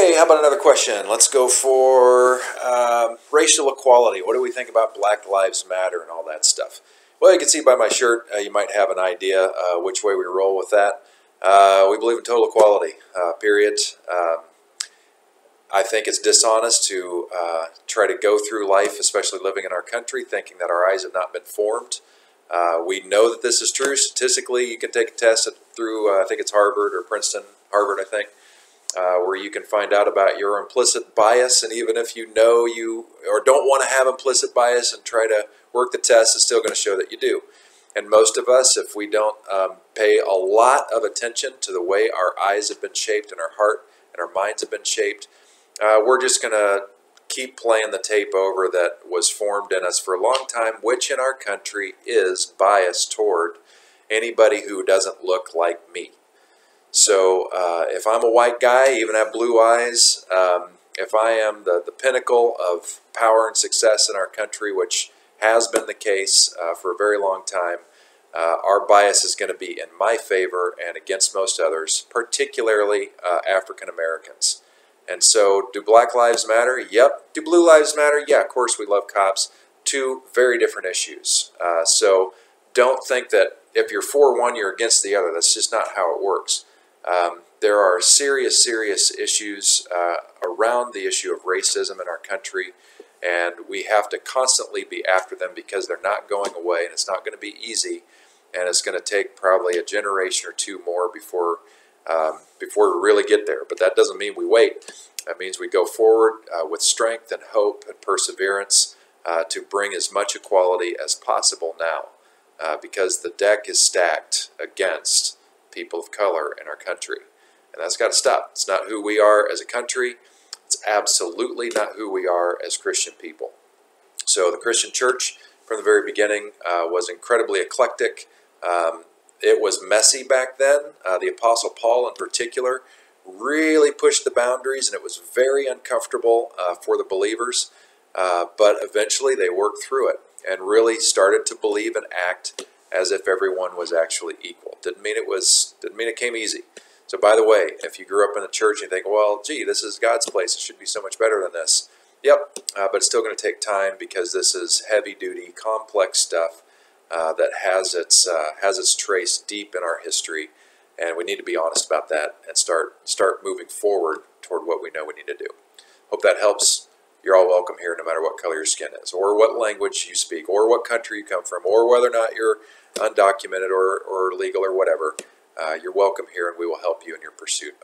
Okay, how about another question? Let's go for racial equality. What do we think about Black Lives Matter and all that stuff? Well, you can see by my shirt, you might have an idea which way we roll with that. We believe in total equality, period. I think it's dishonest to try to go through life, especially living in our country, thinking that our eyes have not been formed. We know that this is true. Statistically, you can take a test through, I think it's Harvard or Princeton, Harvard, I think, where you can find out about your implicit bias. And even if you know you or don't want to have implicit bias and try to work the test, it's still going to show that you do. And most of us, if we don't pay a lot of attention to the way our eyes have been shaped and our heart and our minds have been shaped, we're just going to keep playing the tape over that was formed in us for a long time, which in our country is biased toward anybody who doesn't look like me. So if I'm a white guy, even have blue eyes, if I am the pinnacle of power and success in our country, which has been the case for a very long time, our bias is going to be in my favor and against most others, particularly African Americans. And so, do Black Lives Matter? Yep. Do Blue Lives Matter? Yeah, of course we love cops. Two very different issues. So don't think that if you're for one, you're against the other. That's just not how it works. There are serious, serious issues around the issue of racism in our country, and we have to constantly be after them because they're not going away, and it's not going to be easy, and it's going to take probably a generation or two more before we really get there. But that doesn't mean we wait. That means we go forward with strength and hope and perseverance to bring as much equality as possible now, because the deck is stacked against people of color in our country. And that's got to stop. It's not who we are as a country. It's absolutely not who we are as Christian people. So the Christian church from the very beginning was incredibly eclectic. It was messy back then. The Apostle Paul in particular really pushed the boundaries, and it was very uncomfortable for the believers. But eventually they worked through it and really started to believe and act as if everyone was actually equal. Didn't mean it came easy. So by the way, if you grew up in a church and you think, well, gee, this is God's place, it should be so much better than this. Yep, but it's still going to take time because this is heavy-duty, complex stuff that has its trace deep in our history, and we need to be honest about that and start moving forward toward what we know we need to do. Hope that helps. You're all welcome here no matter what color your skin is, or what language you speak, or what country you come from, or whether or not you're undocumented or legal or whatever. You're welcome here, and we will help you in your pursuit